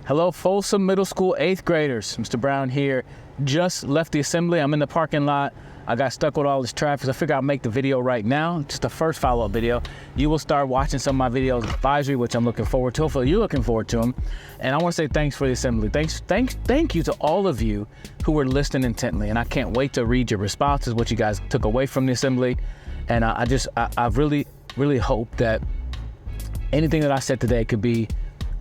Hello, Folsom Middle School 8th graders. Mr. Brown here. Just left the assembly. I'm in the parking lot. I got stuck with all this traffic, so I figured I'd make the video right now. Just the first follow-up video. You will start watching some of my videos advisory, which I'm looking forward to. Hopefully you're looking forward to them. And I want to say thanks for the assembly. Thank you to all of you who were listening intently. And I can't wait to read your responses, what you guys took away from the assembly. And I really hope that anything that I said today could be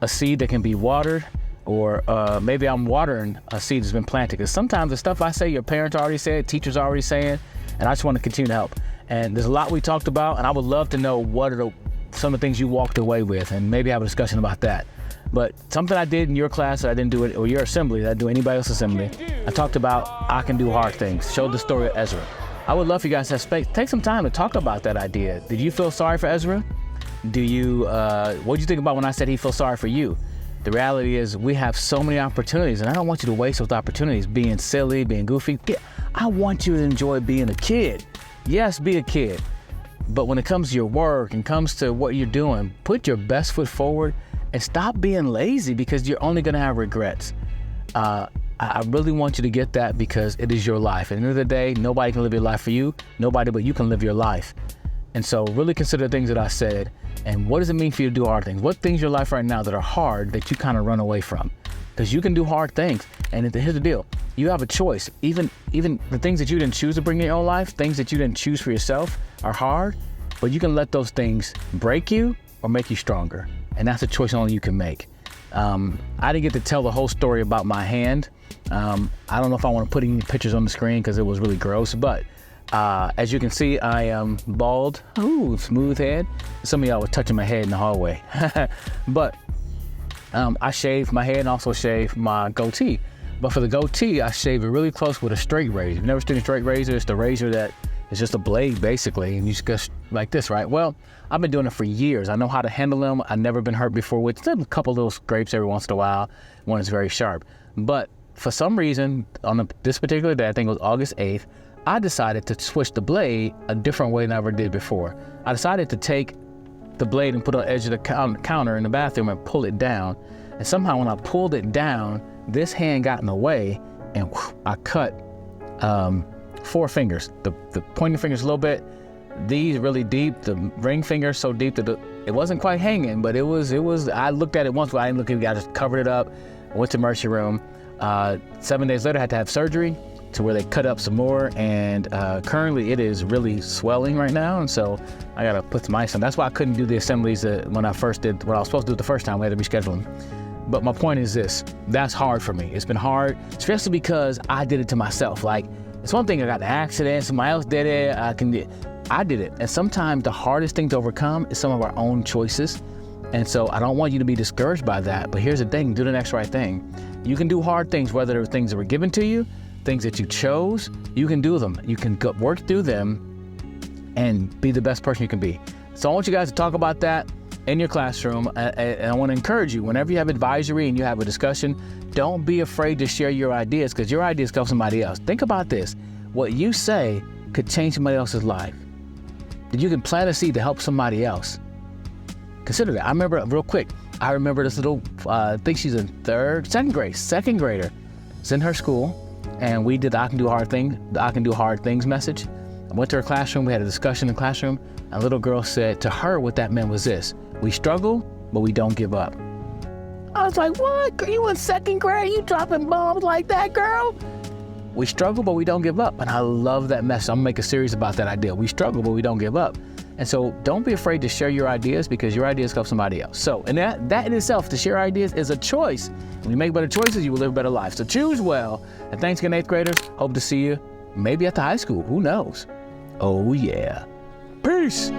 a seed that can be watered, or maybe I'm watering a seed that's been planted. Because sometimes the stuff I say, your parents already said, teachers already saying, and I just want to continue to help. And there's a lot we talked about, and I would love to know what are some of the things you walked away with, and maybe have a discussion about that. But something I did in your class that I didn't do it, or your assembly, that I didn't do anybody else's assembly, I talked about I can do hard things. Showed the story of Ezra. I would love for you guys to have space. Take some time to talk about that idea. Did you feel sorry for Ezra? What did you think about when I said he feels sorry for you? The reality is we have so many opportunities, and I don't want you to waste those opportunities being silly, being goofy. I want you to enjoy being a kid. Yes, be a kid. But when it comes to your work and comes to what you're doing, put your best foot forward and stop being lazy, because you're only gonna have regrets. I really want you to get that, because it is your life. At the end of the day, nobody can live your life for you. Nobody but you can live your life. And so really consider the things that I said, and what does it mean for you to do hard things? What things in your life right now that are hard that you kind of run away from? Because you can do hard things, and here's the deal. You have a choice. Even the things that you didn't choose to bring in your own life, things that you didn't choose for yourself are hard, but you can let those things break you or make you stronger. And that's a choice only you can make. I didn't get to tell the whole story about my hand. I don't know if I want to put any pictures on the screen because it was really gross, but as you can see, I am bald. Ooh, smooth head. Some of y'all were touching my head in the hallway. But I shaved my head and also shaved my goatee. But for the goatee, I shaved it really close with a straight razor. You've never seen a straight razor? It's the razor that is just a blade, basically, and you just go like this, right? Well, I've been doing it for years. I know how to handle them. I've never been hurt before with a couple little scrapes every once in a while when it's very sharp. But for some reason, on this particular day, I think it was August 8th, I decided to switch the blade a different way than I ever did before. I decided to take the blade and put it on the edge of the counter in the bathroom and pull it down. And somehow when I pulled it down, this hand got in the way, and I cut 4 fingers. The pointing fingers a little bit, these really deep, the ring finger so deep that it wasn't quite hanging, but it was. I looked at it once, but I didn't look at it. I just covered it up, went to emergency room. 7 days later, I had to have surgery to where they cut up some more, and currently it is really swelling right now, and so I gotta put some ice on. That's why I couldn't do the assemblies when I first did what I was supposed to do the first time. We had to reschedule them. But my point is this: that's hard for me. It's been hard, especially because I did it to myself. Like, it's one thing I got in an accident, somebody else did it, I did it. And sometimes the hardest thing to overcome is some of our own choices. And so I don't want you to be discouraged by that, but here's the thing: do the next right thing. You can do hard things, whether they're things that were given to you, things that you chose. You can do them. You can work through them and be the best person you can be. So I want you guys to talk about that in your classroom, and I want to encourage you, whenever you have advisory and you have a discussion, don't be afraid to share your ideas, because your ideas help somebody else. Think about this: what you say could change somebody else's life. That you can plant a seed to help somebody else. Consider that. I remember, real quick, I remember this little, I think she's in second grader. It's in her school. And we did the I can do hard things message. I went to her classroom, we had a discussion in the classroom, and a little girl said to her what that meant was this: we struggle, but we don't give up. I was like, what? You in second grade? You dropping bombs like that, girl? We struggle, but we don't give up. And I love that message. I'm gonna make a series about that idea. We struggle, but we don't give up. And so don't be afraid to share your ideas, because your ideas help somebody else. So, and that in itself, to share ideas, is a choice. When you make better choices, you will live a better life. So choose well. And thanks again, 8th graders. Hope to see you maybe at the high school. Who knows? Oh yeah. Peace.